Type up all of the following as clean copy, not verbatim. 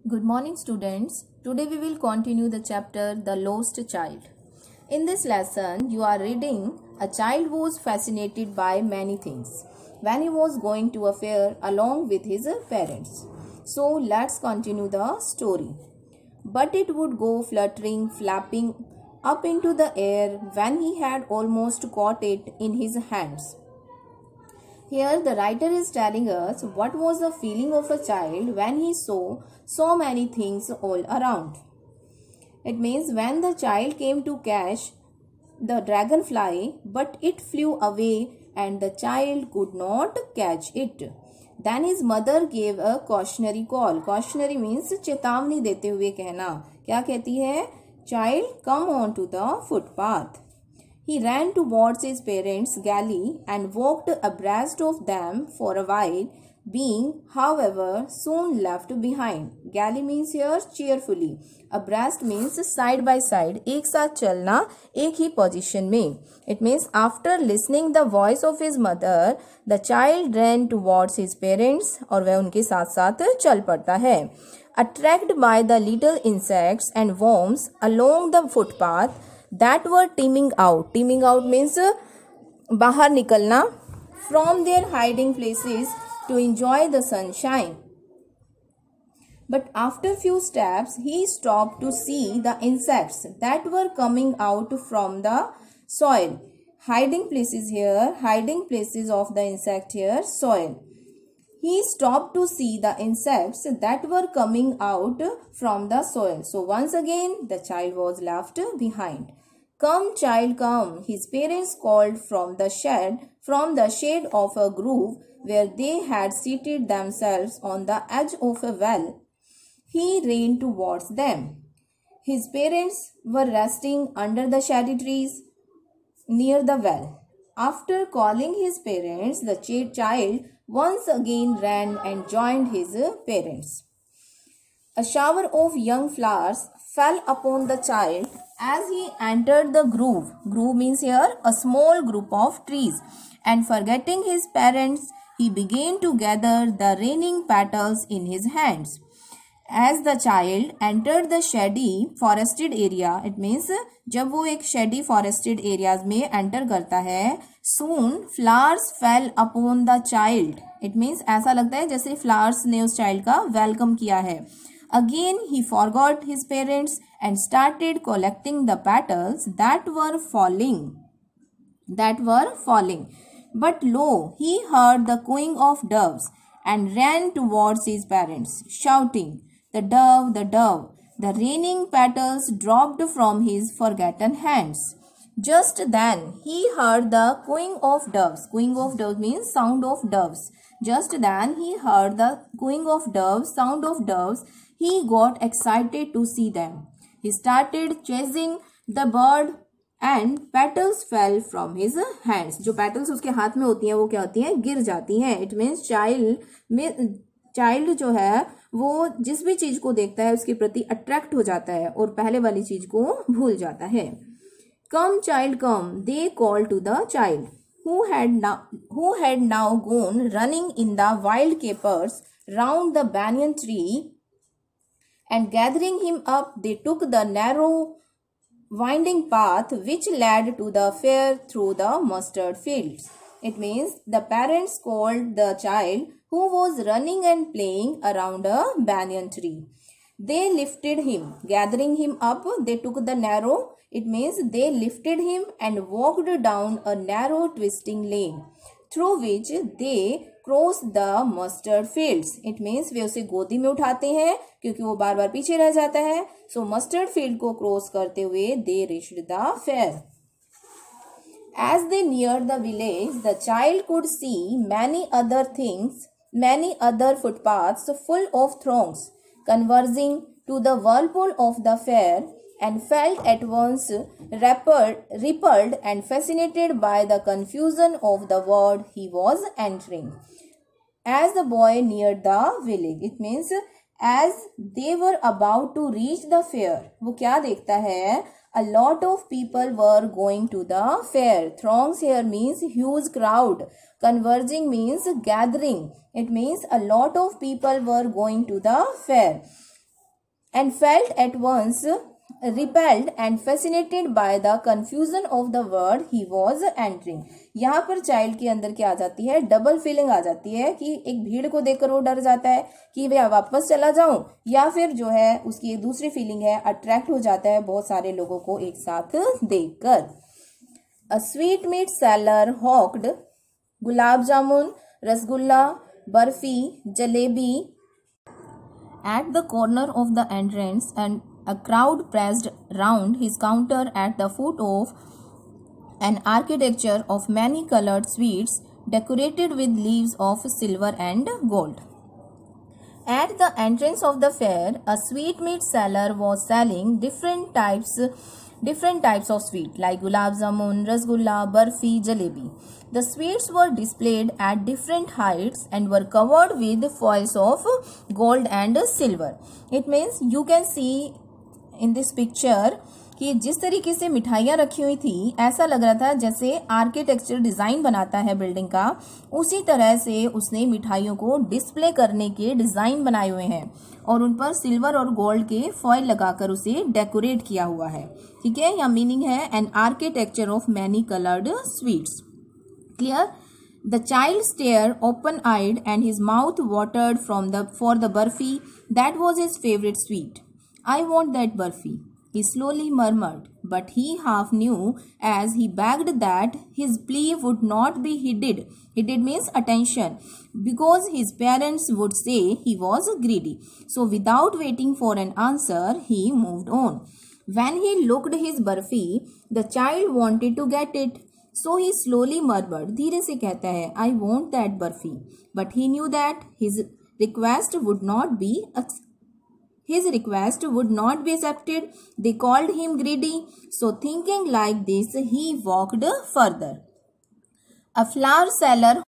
Good morning, students. Today we will continue the chapter The Lost Child. In this lesson, you are reading a child was fascinated by many things when he was going to a fair along with his parents. So let's continue the story. But it would go fluttering, flapping up into the air when he had almost caught it in his hands. Here the writer is telling us what was the feeling of a child when he saw so many things all around. It means when the child came to catch the dragonfly, but it flew away and the child could not catch it. Then his mother gave a cautionary call. Cautionary means चेतावनी देते हुए कहना. क्या कहती है? Child, come on to the footpath. He ran towards his parents' galley and walked abreast of them for a while, being, however, soon left behind. Galley means here cheerfully. Abreast means side by side. एक साथ चलना एक ही position में. It means after listening the voice of his mother, the child ran towards his parents और वह उनके साथ साथ चल पड़ता है. Attracted by the little insects and worms along the footpath that were teeming out. Teeming out means बाहर निकलना from their hiding places to enjoy the sunshine. But after few steps, he stopped to see the insects that were coming out from the soil. Hiding places here, hiding places of the insect here, soil. He stopped to see the insects that were coming out from the soil. So once again, the child was left behind. Come, child, come, his parents called from the shade of a grove where they had seated themselves on the edge of a well. He ran towards them. His parents were resting under the shady trees near the well. After calling his parents, the child once again ran and joined his parents. A shower of young flowers fell upon the child as he entered the grove. Grove means here a small group of trees. And forgetting his parents, he began to gather the raining petals in his hands. As the child entered the shady forested area, it means जब वो एक shady forested areas में enter करता है, soon flowers fell upon the child. It means ऐसा लगता है जैसे flowers ने उस child का welcome किया है. Again he forgot his parents and started collecting the petals that were falling. But lo, he heard the cooing of doves and ran towards his parents, shouting, the dove, the dove. The raining petals dropped from his forgotten hands. Just then he heard the cooing of doves. Cooing of doves means sound of doves. Just then he heard the cooing of doves, sound of doves. He got excited to see them. He started chasing the bird and petals fell from his hands. जो petals उसके हाथ में होती हैं वो क्या होती हैं? गिर जाती हैं. It means child जो है वो जिस भी चीज को देखता है उसके प्रति अट्रैक्ट हो जाता है और पहले वाली चीज को भूल जाता है. Come, child, come, they called to the child, who had now gone running in the wild capers round the banyan tree, and gathering him up, they took the narrow winding path which led to the fair through the mustard fields. It means the parents called the child who was running and playing around a banyan tree. They lifted him. Gathering him up, they took the narrow. It means they lifted him and walked down a narrow twisting lane through which they crossed the mustard fields. It means वे उसे गोदी में उठाते हैं क्योंकि वो बार बार पीछे रह जाता है. So mustard field को क्रॉस करते हुए they reached the fair. As they neared the village, the child could see many other footpaths full of throngs converging to the whirlpool of the fair, and felt at once repelled and fascinated by the confusion of the world he was entering. As the boy neared the village, it means as they were about to reach the fair, वो क्या देखता है? A lot of people were going to the fair. Throngs here means huge crowd. Converging means gathering. It means a lot of people were going to the fair. and felt at once repelled and fascinated by the confusion of the word he was entering. यहाँ पर child के अंदर क्या आ जाती है, double feeling आ जाती है कि एक भीड़ को देखकर वो डर जाता है कि वे वापस चला जाऊं, या फिर जो है उसकी एक दूसरी फीलिंग है, अट्रैक्ट हो जाता है बहुत सारे लोगों को एक साथ देखकर. A sweetmeat seller hawked gulab jamun, rasgulla, barfi, jalebi at the corner of the entrance, and a crowd pressed round his counter at the foot of an architecture of many colored sweets decorated with leaves of silver and gold. At the entrance of the fair, a sweetmeat seller was selling different types of sweet like gulab jamun, rasgulla, barfi, jalebi. The sweets were displayed at different heights and were covered with foils of gold and silver. It means you can see in this picture कि जिस तरीके से मिठाइयाँ रखी हुई थी ऐसा लग रहा था जैसे आर्किटेक्चर डिज़ाइन बनाता है बिल्डिंग का, उसी तरह से उसने मिठाइयों को डिस्प्ले करने के डिज़ाइन बनाए हुए हैं और उन पर सिल्वर और गोल्ड के फॉयल लगाकर उसे डेकोरेट किया हुआ है. ठीक है, यहाँ मीनिंग है an architecture of many coloured sweets. Clear? The child stared open-eyed and his mouth watered for the barfi that was his favorite sweet. I want that barfi, he slowly murmured, but he half knew as he begged that his plea would not be heeded. Heeded means attention, because his parents would say he was greedy. So without waiting for an answer, he moved on. When he looked his barfi, the child wanted to get it. So he slowly murmured, धीरे से कहता है, I want that barfi. But he knew that his request would not be accepted. They called him greedy. So thinking like this, he walked further. A flower seller,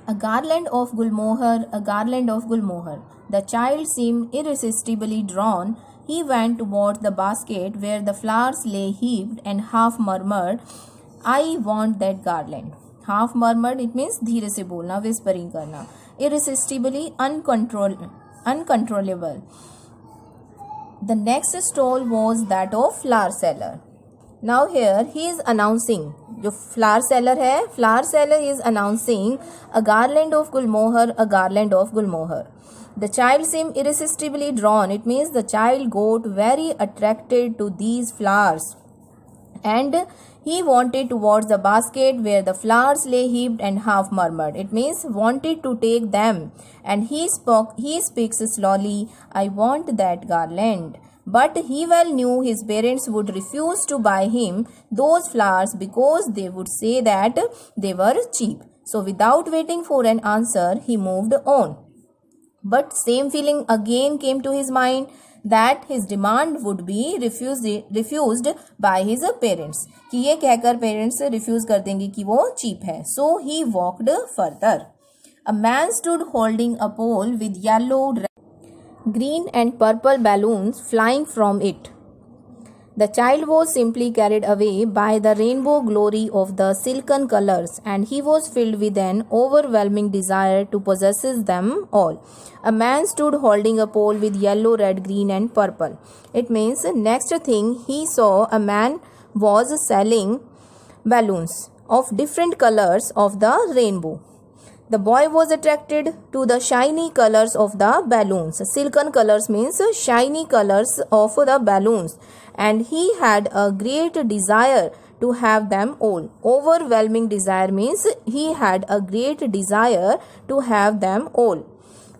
a garland of gulmohar, a garland of gulmohar. The child seemed irresistibly drawn. He went towards the basket where the flowers lay heaped and half murmured, I want that garland. Half murmured, it means धीरे से बोलना, whispering करना. Irresistibly, uncontrollable. The next stall was that of flower seller. Now here he is announcing, जो flower seller है, flower seller is announcing a garland of gulmohar, a garland of gulmohar. The child seemed irresistibly drawn. It means the child got very attracted to these flowers, and he wanted towards the basket where the flowers lay heaped and half murmured. It means wanted to take them. And he speaks slowly, I want that garland. But he well knew his parents would refuse to buy him those flowers because they would say that they were cheap. So without waiting for an answer, he moved on. But same feeling again came to his mind, that his demand would be refused by his parents, कि ये कहकर parents refuse कर देंगे कि वो cheap है. So he walked further. A man stood holding a pole with yellow, green and purple balloons flying from it. The child was simply carried away by the rainbow glory of the silken colors, and he was filled with an overwhelming desire to possess them all. A man stood holding a pole with yellow, red, green and purple. It means next thing he saw, a man was selling balloons of different colors of the rainbow. The boy was attracted to the shiny colors of the balloons. Silken colors means shiny colors of the balloons, and he had a great desire to have them all. Overwhelming desire means he had a great desire to have them all.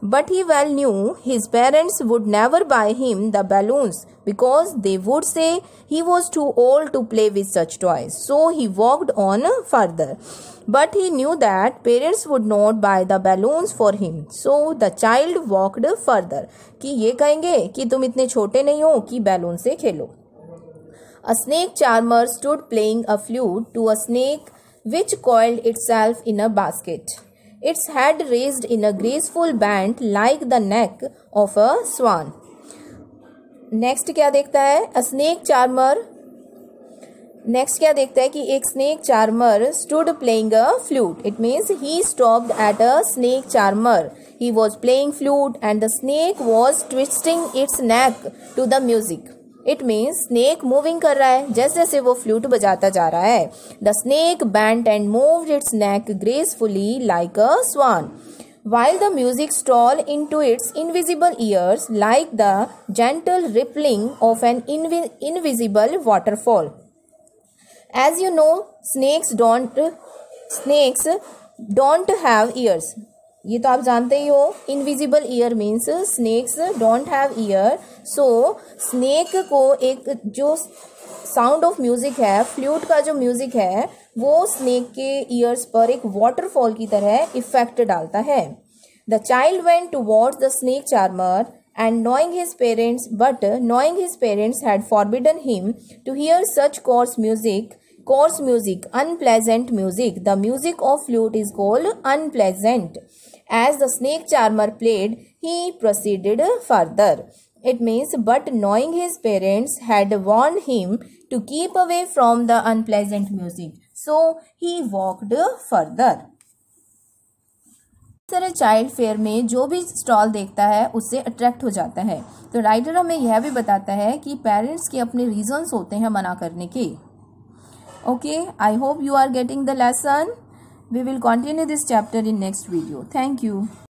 But he well knew his parents would never buy him the balloons because they would say he was too old to play with such toys. So he walked on further. But he knew that parents would not buy the balloons for him. So the child walked further. कि ये कहेंगे कि तुम इतने छोटे नहीं हो कि बैलून से खेलो. A snake charmer stood playing a flute to a snake which coiled itself in a basket, its head raised in a graceful band like the neck of a swan. Next क्या देखता है? A snake charmer. Next क्या देखता है कि एक snake charmer stood playing a flute. It means he stopped at a snake charmer. He was playing flute and the snake was twisting its neck to the music. It means snake moving कर रहा है जैसे जैसे वो flute बजाता जा रहा है. The snake bent and moved its neck gracefully like a swan, while the music stole into its invisible ears like the gentle rippling of an invisible waterfall. As you know, snakes don't have ears. ये तो आप जानते ही हो. Invisible ear means snakes don't have ear. So snake को एक जो sound of music है, फ्लूट का जो म्यूजिक है, वो स्नेक के ईयर्स पर एक वाटरफॉल की तरह इफेक्ट डालता है. The child went towards the snake charmer and knowing his parents had forbidden him to hear such coarse music, unpleasant music. The music of flute is called unpleasant. As the snake charmer played, he proceeded further. It means, but knowing his parents had warned him to keep away from the unpleasant music, so he walked further. तरह child fair में जो भी stall देखता है उससे attract हो जाता है. तो राइटर हमें यह भी बताता है कि पेरेंट्स के अपने रीजंस होते हैं मना करने के. Okay, I hope you are getting the lesson. We will continue this chapter in next video. Thank you.